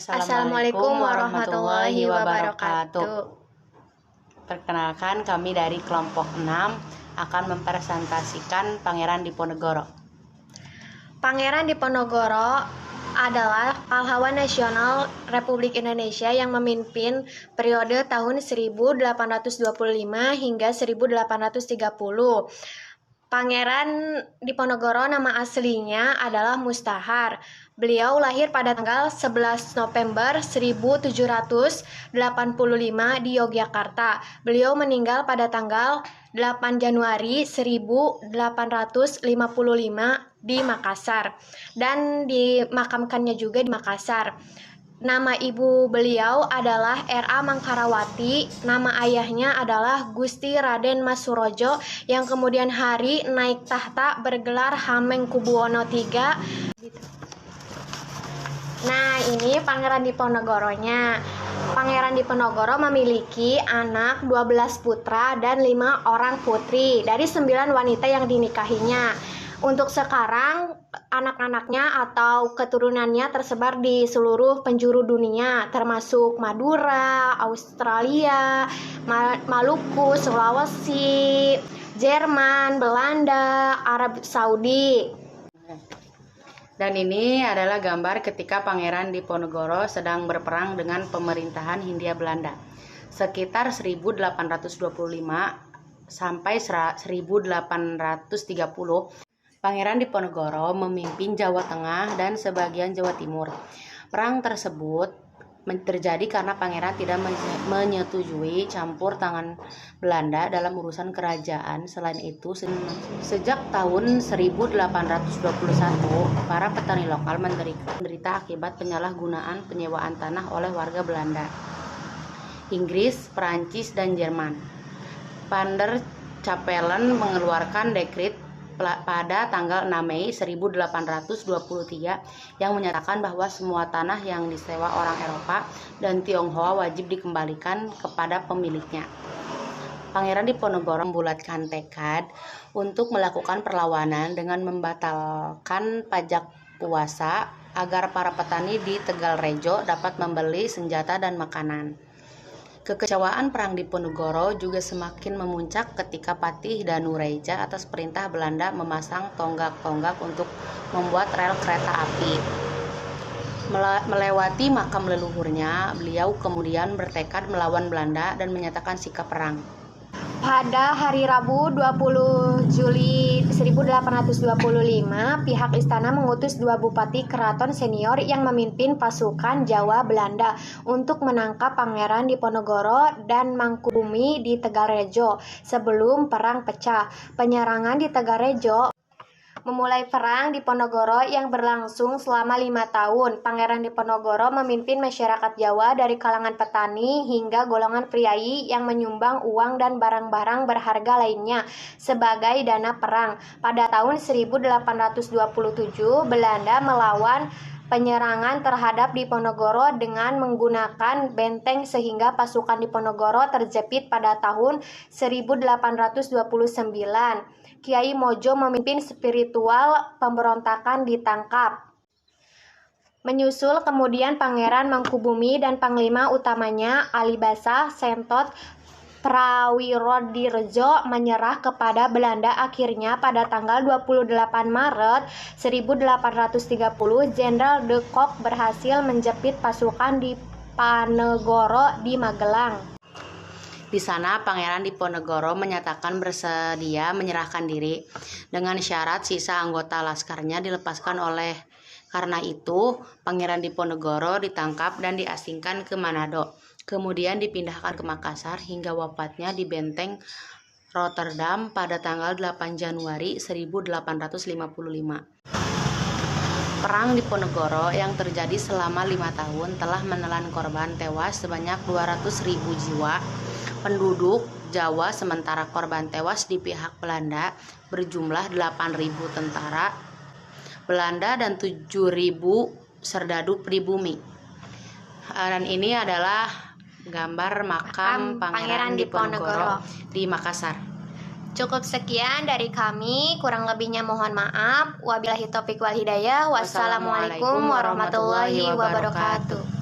Assalamualaikum warahmatullahi wabarakatuh. Perkenalkan, kami dari kelompok 6 akan mempresentasikan Pangeran Diponegoro. Pangeran Diponegoro adalah pahlawan nasional Republik Indonesia yang memimpin periode tahun 1825 hingga 1830. Pangeran Diponegoro nama aslinya adalah Mustahar. Beliau lahir pada tanggal 11 November 1785 di Yogyakarta. Beliau meninggal pada tanggal 8 Januari 1855 di Makassar dan dimakamkannya juga di Makassar. Nama ibu beliau adalah R.A. Mangkarawati, nama ayahnya adalah Gusti Raden Mas Surojo yang kemudian hari naik tahta bergelar Hamengkubuwono III. Nah, ini Pangeran Diponegoronya. Pangeran Diponegoro memiliki anak 12 putra dan 5 orang putri dari 9 wanita yang dinikahinya. Untuk sekarang, anak-anaknya atau keturunannya tersebar di seluruh penjuru dunia, termasuk Madura, Australia, Maluku, Sulawesi, Jerman, Belanda, Arab Saudi. Dan ini adalah gambar ketika Pangeran Diponegoro sedang berperang dengan pemerintahan Hindia Belanda. Sekitar 1825 sampai 1830, Pangeran Diponegoro memimpin Jawa Tengah dan sebagian Jawa Timur. Perang tersebut terjadi karena pangeran tidak menyetujui campur tangan Belanda dalam urusan kerajaan. Selain itu, sejak tahun 1821, para petani lokal menderita akibat penyalahgunaan penyewaan tanah oleh warga Belanda, Inggris, Perancis, dan Jerman. Van der Capellen mengeluarkan dekrit pada tanggal 6 Mei 1823 yang menyatakan bahwa semua tanah yang disewa orang Eropa dan Tionghoa wajib dikembalikan kepada pemiliknya. Pangeran Diponegoro membulatkan tekad untuk melakukan perlawanan dengan membatalkan pajak puasa agar para petani di Tegalrejo dapat membeli senjata dan makanan. Kekecewaan perang Diponegoro juga semakin memuncak ketika Patih Danureja atas perintah Belanda memasang tonggak-tonggak untuk membuat rel kereta api. Melewati makam leluhurnya, beliau kemudian bertekad melawan Belanda dan menyatakan sikap perang. Pada hari Rabu 20 Juli 1825, pihak istana mengutus 2 bupati keraton senior yang memimpin pasukan Jawa Belanda untuk menangkap Pangeran Diponegoro dan Mangkubumi di Tegalrejo sebelum perang pecah. Penyerangan di Tegalrejo memulai perang Diponegoro yang berlangsung selama 5 tahun. Pangeran Diponegoro memimpin masyarakat Jawa dari kalangan petani hingga golongan priai yang menyumbang uang dan barang-barang berharga lainnya sebagai dana perang. Pada tahun 1827, Belanda melawan penyerangan terhadap Diponegoro dengan menggunakan benteng sehingga pasukan Diponegoro terjepit pada tahun 1829. Kiai Mojo memimpin spiritual pemberontakan ditangkap. Menyusul kemudian Pangeran Mangkubumi dan Panglima utamanya Alibasa Sentot Prawirodirjo menyerah kepada Belanda. Akhirnya pada tanggal 28 Maret 1830, Jenderal de Kock berhasil menjepit pasukan Diponegoro di Magelang. Di sana, Pangeran Diponegoro menyatakan bersedia menyerahkan diri dengan syarat sisa anggota laskarnya dilepaskan oleh. Karena itu, Pangeran Diponegoro ditangkap dan diasingkan ke Manado. Kemudian dipindahkan ke Makassar hingga wafatnya di Benteng Rotterdam pada tanggal 8 Januari 1855. Perang Diponegoro yang terjadi selama 5 tahun telah menelan korban tewas sebanyak 200.000 jiwa penduduk Jawa, sementara korban tewas di pihak Belanda berjumlah 8.000 tentara Belanda dan 7.000 serdadu pribumi. Dan ini adalah gambar makam Pangeran Diponegoro di Makassar. Cukup sekian dari kami, kurang lebihnya mohon maaf. Wabillahi taufiq wal hidayah. Wassalamualaikum warahmatullahi wabarakatuh.